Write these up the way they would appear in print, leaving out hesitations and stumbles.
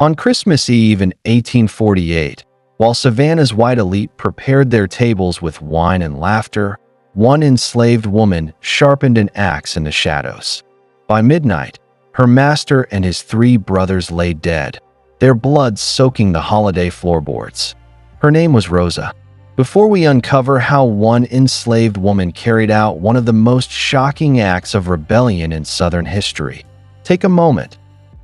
On Christmas Eve in 1848, while Savannah's white elite prepared their tables with wine and laughter, one enslaved woman sharpened an axe in the shadows. By midnight, her master and his three brothers lay dead, their blood soaking the holiday floorboards. Her name was Rosa. Before we uncover how one enslaved woman carried out one of the most shocking acts of rebellion in Southern history, take a moment,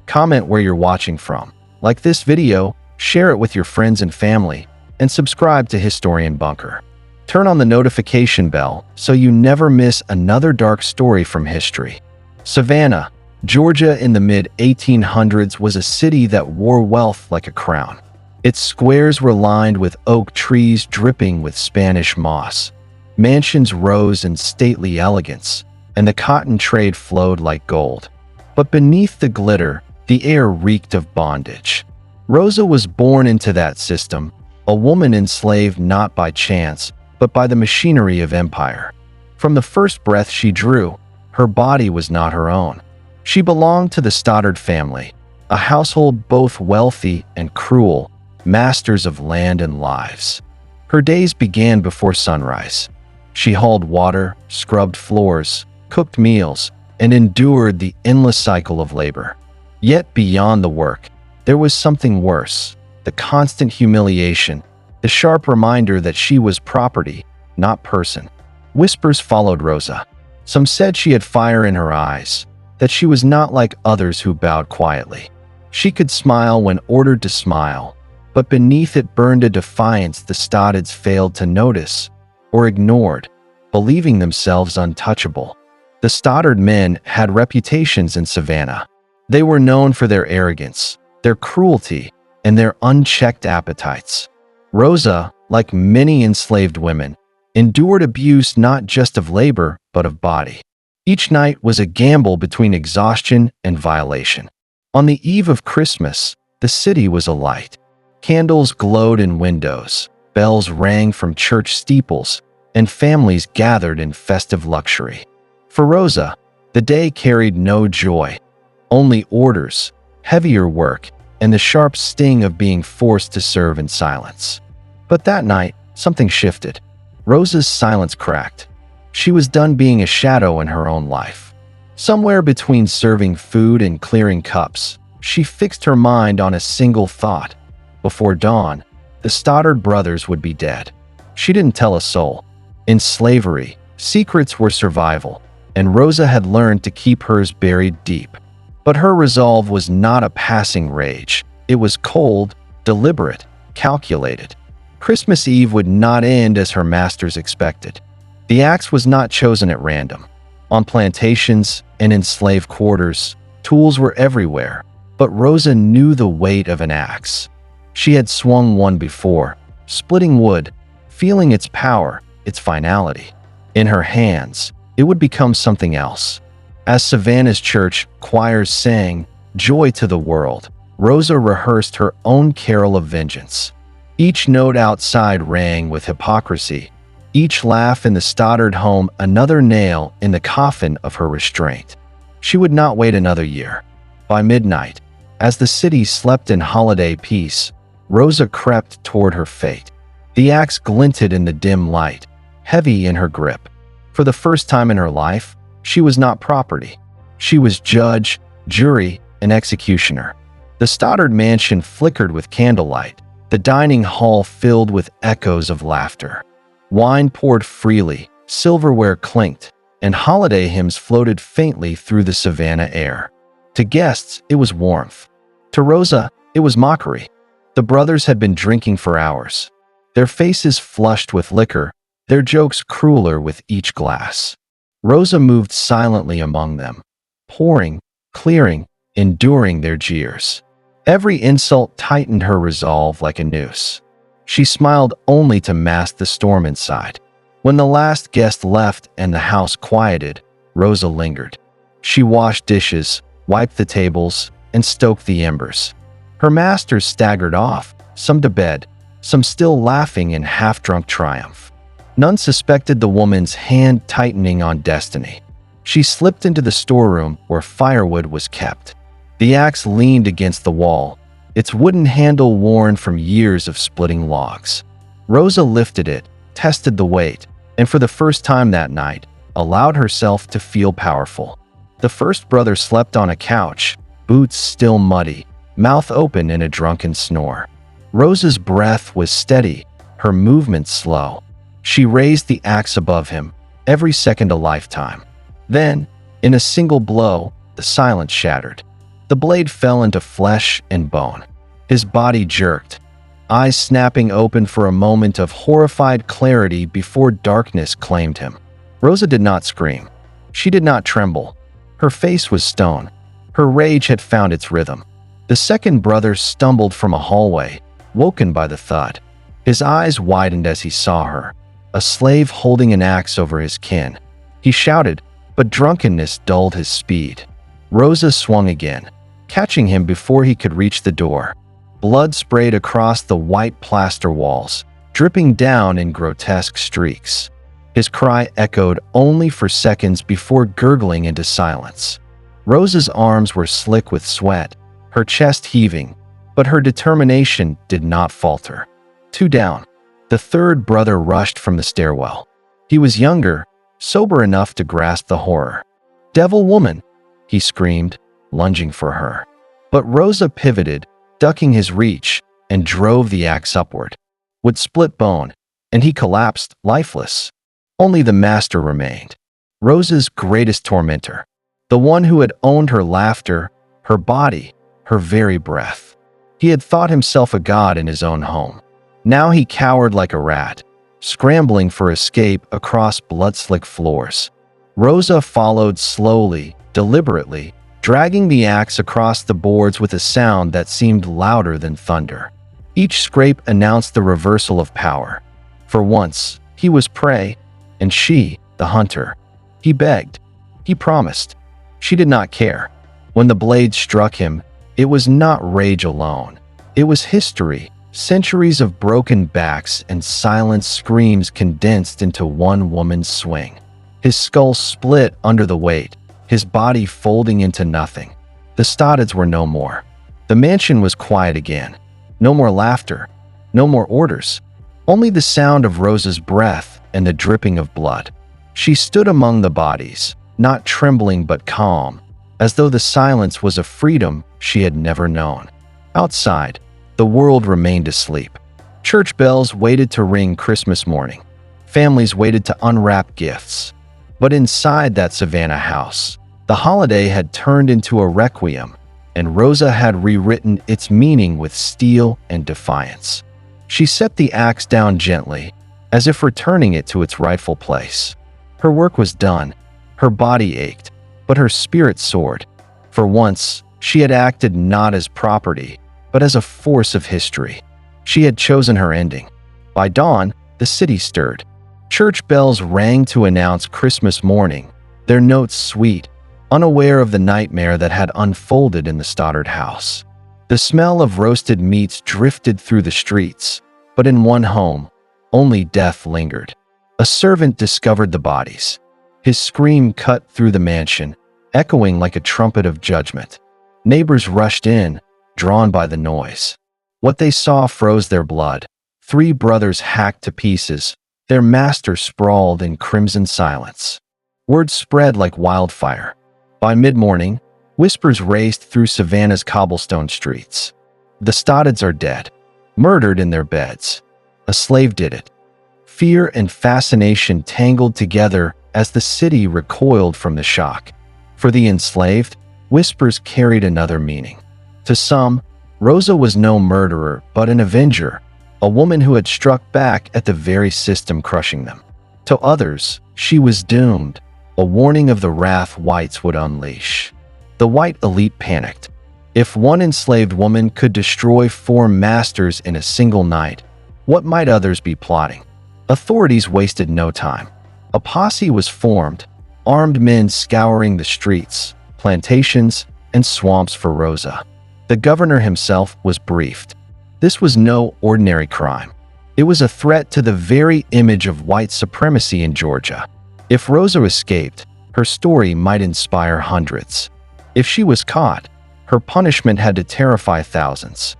comment where you're watching from, like this video, share it with your friends and family, and subscribe to Historianbunker. Turn on the notification bell so you never miss another dark story from history. Savannah, Georgia in the mid-1800s was a city that wore wealth like a crown. Its squares were lined with oak trees dripping with Spanish moss. Mansions rose in stately elegance, and the cotton trade flowed like gold. But beneath the glitter, the air reeked of bondage. Rosa was born into that system, a woman enslaved not by chance, but by the machinery of empire. From the first breath she drew, her body was not her own. She belonged to the Stoddard family, a household both wealthy and cruel, masters of land and lives. Her days began before sunrise. She hauled water, scrubbed floors, cooked meals, and endured the endless cycle of labor. Yet beyond the work, there was something worse, the constant humiliation, the sharp reminder that she was property, not person. Whispers followed Rosa. Some said she had fire in her eyes, that she was not like others who bowed quietly. She could smile when ordered to smile, but beneath it burned a defiance the Stoddards failed to notice or ignored, believing themselves untouchable. The Stoddard men had reputations in Savannah. They were known for their arrogance, their cruelty, and their unchecked appetites. Rosa, like many enslaved women, endured abuse not just of labor, but of body. Each night was a gamble between exhaustion and violation. On the eve of Christmas, the city was alight. Candles glowed in windows, bells rang from church steeples, and families gathered in festive luxury. For Rosa, the day carried no joy, only orders, heavier work, and the sharp sting of being forced to serve in silence. But that night, something shifted. Rosa's silence cracked. She was done being a shadow in her own life. Somewhere between serving food and clearing cups, she fixed her mind on a single thought. Before dawn, the Stoddard brothers would be dead. She didn't tell a soul. In slavery, secrets were survival, and Rosa had learned to keep hers buried deep. But her resolve was not a passing rage. It was cold, deliberate, calculated. Christmas Eve would not end as her masters expected. The axe was not chosen at random. On plantations and in slave quarters, tools were everywhere, but Rosa knew the weight of an axe. She had swung one before, splitting wood, feeling its power, its finality. In her hands, it would become something else. As Savannah's church choirs sang, "Joy to the World," Rosa rehearsed her own carol of vengeance. Each note outside rang with hypocrisy, each laugh in the Stoddard home another nail in the coffin of her restraint. She would not wait another year. By midnight, as the city slept in holiday peace, Rosa crept toward her fate. The axe glinted in the dim light, heavy in her grip. For the first time in her life, she was not property. She was judge, jury, and executioner. The Stoddard mansion flickered with candlelight, the dining hall filled with echoes of laughter. Wine poured freely, silverware clinked, and holiday hymns floated faintly through the Savannah air. To guests, it was warmth. To Rosa, it was mockery. The brothers had been drinking for hours, their faces flushed with liquor, their jokes crueler with each glass. Rosa moved silently among them, pouring, clearing, enduring their jeers. Every insult tightened her resolve like a noose. She smiled only to mask the storm inside. When the last guest left and the house quieted, Rosa lingered. She washed dishes, wiped the tables, and stoked the embers. Her masters staggered off, some to bed, some still laughing in half-drunk triumph. None suspected the woman's hand tightening on destiny. She slipped into the storeroom where firewood was kept. The axe leaned against the wall, its wooden handle worn from years of splitting logs. Rosa lifted it, tested the weight, and for the first time that night, allowed herself to feel powerful. The first brother slept on a couch, boots still muddy, mouth open in a drunken snore. Rosa's breath was steady, her movements slow. She raised the axe above him, every second a lifetime. Then, in a single blow, the silence shattered. The blade fell into flesh and bone. His body jerked, eyes snapping open for a moment of horrified clarity before darkness claimed him. Rosa did not scream. She did not tremble. Her face was stone. Her rage had found its rhythm. The second brother stumbled from a hallway, woken by the thud. His eyes widened as he saw her, a slave holding an axe over his kin. He shouted, but drunkenness dulled his speed. Rosa swung again, catching him before he could reach the door. Blood sprayed across the white plaster walls, dripping down in grotesque streaks. His cry echoed only for seconds before gurgling into silence. Rosa's arms were slick with sweat, her chest heaving, but her determination did not falter. Two down, the third brother rushed from the stairwell. He was younger, sober enough to grasp the horror. "Devil woman!" he screamed, lunging for her. But Rosa pivoted, ducking his reach, and drove the axe upward. With split bone, and he collapsed, lifeless. Only the master remained, Rosa's greatest tormentor, the one who had owned her laughter, her body, her very breath. He had thought himself a god in his own home. Now he cowered like a rat, scrambling for escape across blood-slick floors. Rosa followed slowly, deliberately, dragging the axe across the boards with a sound that seemed louder than thunder. Each scrape announced the reversal of power. For once, he was prey, and she, the hunter. He begged. He promised. She did not care. When the blade struck him, it was not rage alone. It was history, centuries of broken backs and silent screams condensed into one woman's swing. His skull split under the weight, his body folding into nothing. The Stoddards were no more. The mansion was quiet again. No more laughter. No more orders. Only the sound of Rosa's breath and the dripping of blood. She stood among the bodies, not trembling but calm, as though the silence was a freedom she had never known. Outside, the world remained asleep. Church bells waited to ring Christmas morning. Families waited to unwrap gifts. But inside that Savannah house, the holiday had turned into a requiem, and Rosa had rewritten its meaning with steel and defiance. She set the axe down gently, as if returning it to its rightful place. Her work was done. Her body ached, but her spirit soared. For once, she had acted not as property, but as a force of history. She had chosen her ending. By dawn, the city stirred. Church bells rang to announce Christmas morning, their notes sweet, unaware of the nightmare that had unfolded in the Stoddard house. The smell of roasted meats drifted through the streets, but in one home, only death lingered. A servant discovered the bodies. His scream cut through the mansion, echoing like a trumpet of judgment. Neighbors rushed in, drawn by the noise. What they saw froze their blood. 3 brothers hacked to pieces, their master sprawled in crimson silence. Word spread like wildfire. By mid-morning, whispers raced through Savannah's cobblestone streets. The Stoddards are dead, murdered in their beds. A slave did it. Fear and fascination tangled together as the city recoiled from the shock. For the enslaved, whispers carried another meaning. To some, Rosa was no murderer but an avenger, a woman who had struck back at the very system crushing them. To others, she was doomed, a warning of the wrath whites would unleash. The white elite panicked. If one enslaved woman could destroy 4 masters in a single night, what might others be plotting? Authorities wasted no time. A posse was formed, armed men scouring the streets, plantations, and swamps for Rosa. The governor himself was briefed. This was no ordinary crime. It was a threat to the very image of white supremacy in Georgia. If Rosa escaped, her story might inspire hundreds. If she was caught, her punishment had to terrify thousands.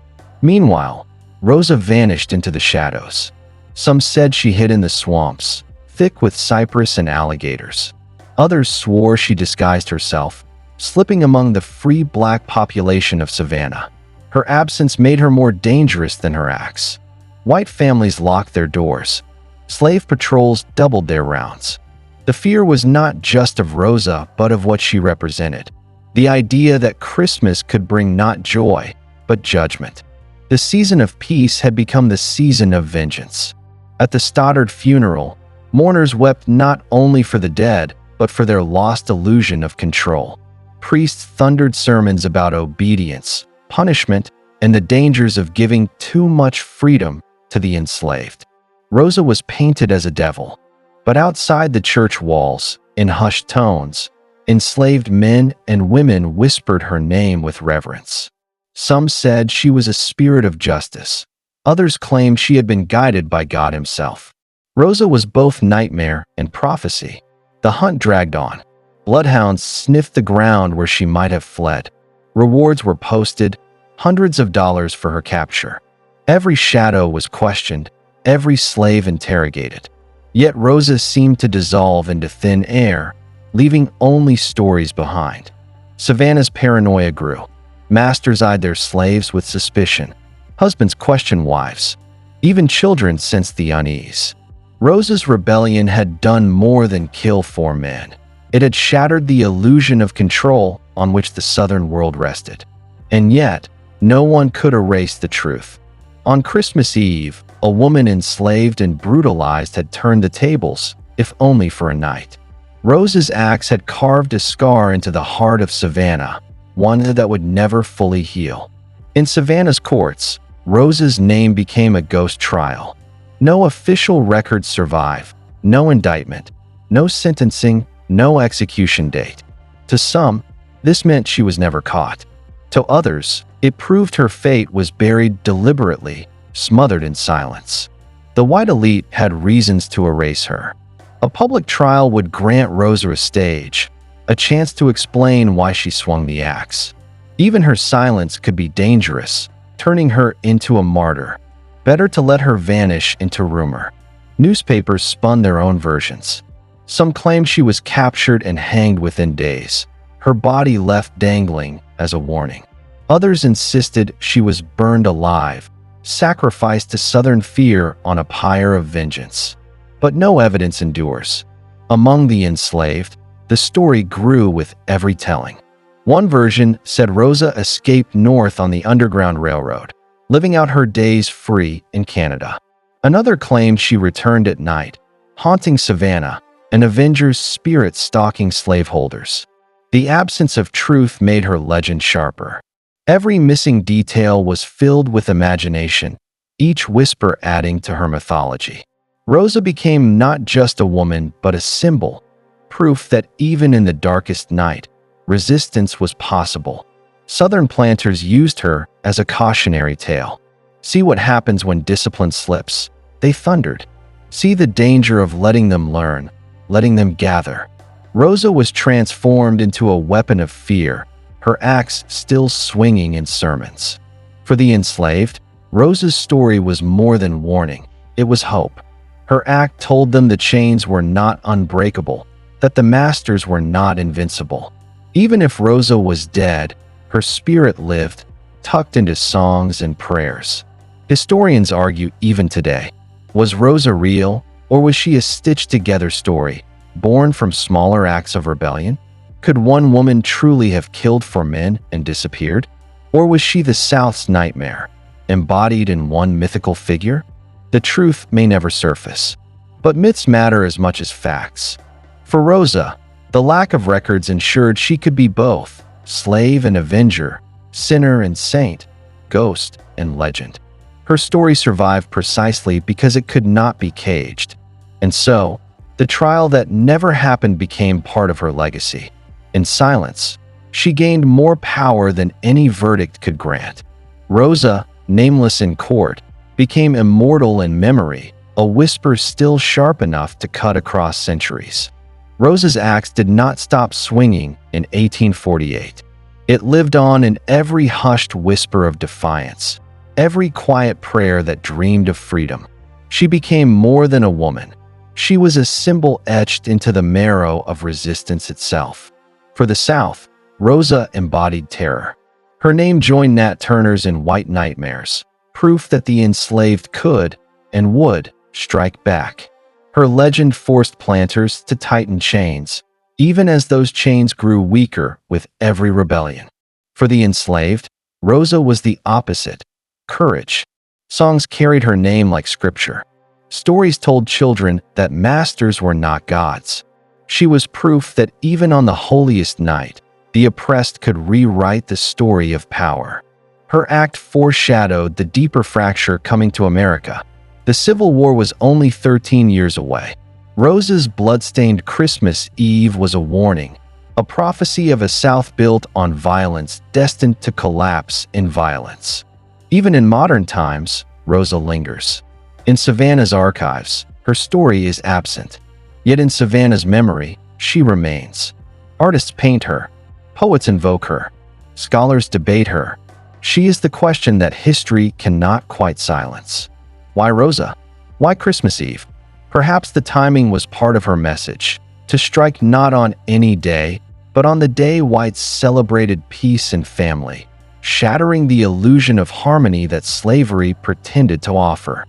Meanwhile, Rosa vanished into the shadows. Some said she hid in the swamps, thick with cypress and alligators. Others swore she disguised herself, slipping among the free black population of Savannah. Her absence made her more dangerous than her acts. White families locked their doors. Slave patrols doubled their rounds. The fear was not just of Rosa, but of what she represented. The idea that Christmas could bring not joy, but judgment. The season of peace had become the season of vengeance. At the Stoddard funeral, mourners wept not only for the dead, but for their lost illusion of control. Priests thundered sermons about obedience, punishment, and the dangers of giving too much freedom to the enslaved. Rosa was painted as a devil, but outside the church walls, in hushed tones, enslaved men and women whispered her name with reverence. Some said she was a spirit of justice. Others claimed she had been guided by God himself. Rosa was both nightmare and prophecy. The hunt dragged on. Bloodhounds sniffed the ground where she might have fled. Rewards were posted, hundreds of dollars for her capture. Every shadow was questioned, every slave interrogated. Yet Rosa seemed to dissolve into thin air, leaving only stories behind. Savannah's paranoia grew. Masters eyed their slaves with suspicion. Husbands questioned wives. Even children sensed the unease. Rosa's rebellion had done more than kill 4 men. It had shattered the illusion of control on which the Southern world rested. And yet, no one could erase the truth. On Christmas Eve, a woman enslaved and brutalized had turned the tables, if only for a night. Rosa's axe had carved a scar into the heart of Savannah, one that would never fully heal. In Savannah's courts, Rosa's name became a ghost trial. No official records survive, no indictment, no sentencing, no execution date. To some, this meant she was never caught. To others, it proved her fate was buried deliberately, smothered in silence. The white elite had reasons to erase her. A public trial would grant Rosa a stage, a chance to explain why she swung the axe. Even her silence could be dangerous, turning her into a martyr. Better to let her vanish into rumor. Newspapers spun their own versions. Some claimed she was captured and hanged within days, her body left dangling as a warning. Others insisted she was burned alive, sacrificed to Southern fear on a pyre of vengeance. But no evidence endures. Among the enslaved, the story grew with every telling. One version said Rosa escaped north on the Underground Railroad, living out her days free in Canada. Another claimed she returned at night, haunting Savannah, an avenger's spirit stalking slaveholders. The absence of truth made her legend sharper. Every missing detail was filled with imagination, each whisper adding to her mythology. Rosa became not just a woman, but a symbol, proof that even in the darkest night, resistance was possible. Southern planters used her as a cautionary tale. See what happens when discipline slips, they thundered. See the danger of letting them learn, letting them gather. Rosa was transformed into a weapon of fear, her axe still swinging in sermons. For the enslaved, Rosa's story was more than warning, it was hope. Her act told them the chains were not unbreakable, that the masters were not invincible. Even if Rosa was dead, her spirit lived, tucked into songs and prayers. Historians argue even today, was Rosa real, or was she a stitched-together story, born from smaller acts of rebellion? Could one woman truly have killed 4 men and disappeared? Or was she the South's nightmare, embodied in one mythical figure? The truth may never surface, but myths matter as much as facts. For Rosa, the lack of records ensured she could be both, slave and avenger, sinner and saint, ghost and legend. Her story survived precisely because it could not be caged. And so, the trial that never happened became part of her legacy. In silence, she gained more power than any verdict could grant. Rosa, nameless in court, became immortal in memory, a whisper still sharp enough to cut across centuries. Rosa's axe did not stop swinging in 1848. It lived on in every hushed whisper of defiance, every quiet prayer that dreamed of freedom. She became more than a woman. She was a symbol etched into the marrow of resistance itself. For the South, Rosa embodied terror. Her name joined Nat Turner's in White Nightmares, proof that the enslaved could and would strike back. Her legend forced planters to tighten chains, even as those chains grew weaker with every rebellion. For the enslaved, Rosa was the opposite: courage. Songs carried her name like scripture. Stories told children that masters were not gods. She was proof that even on the holiest night, the oppressed could rewrite the story of power. Her act foreshadowed the deeper fracture coming to America. The Civil War was only 13 years away. Rosa's blood-stained Christmas Eve was a warning, a prophecy of a South built on violence destined to collapse in violence. Even in modern times, Rosa lingers. In Savannah's archives, her story is absent. Yet in Savannah's memory, she remains. Artists paint her. Poets invoke her. Scholars debate her. She is the question that history cannot quite silence. Why Rosa? Why Christmas Eve? Perhaps the timing was part of her message, to strike not on any day, but on the day whites celebrated peace and family, shattering the illusion of harmony that slavery pretended to offer.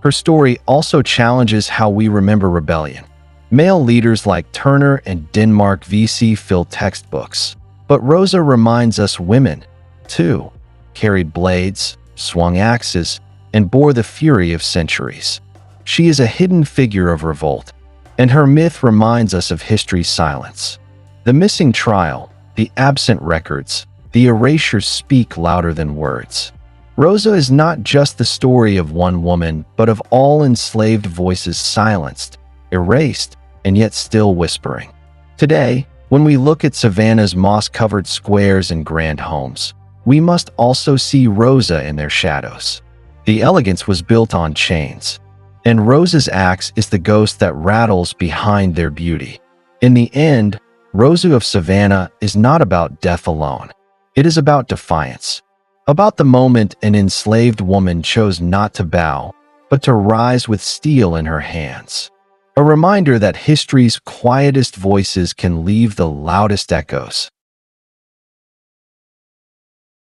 Her story also challenges how we remember rebellion. Male leaders like Turner and Denmark VC fill textbooks, but Rosa reminds us women, too, carried blades, swung axes, and bore the fury of centuries. She is a hidden figure of revolt, and her myth reminds us of history's silence. The missing trial, the absent records, the erasures speak louder than words. Rosa is not just the story of one woman, but of all enslaved voices silenced, erased, and yet still whispering. Today, when we look at Savannah's moss-covered squares and grand homes, we must also see Rosa in their shadows. The elegance was built on chains, and Rosa's axe is the ghost that rattles behind their beauty. In the end, Rosa of Savannah is not about death alone. It is about defiance, about the moment an enslaved woman chose not to bow, but to rise with steel in her hands. A reminder that history's quietest voices can leave the loudest echoes.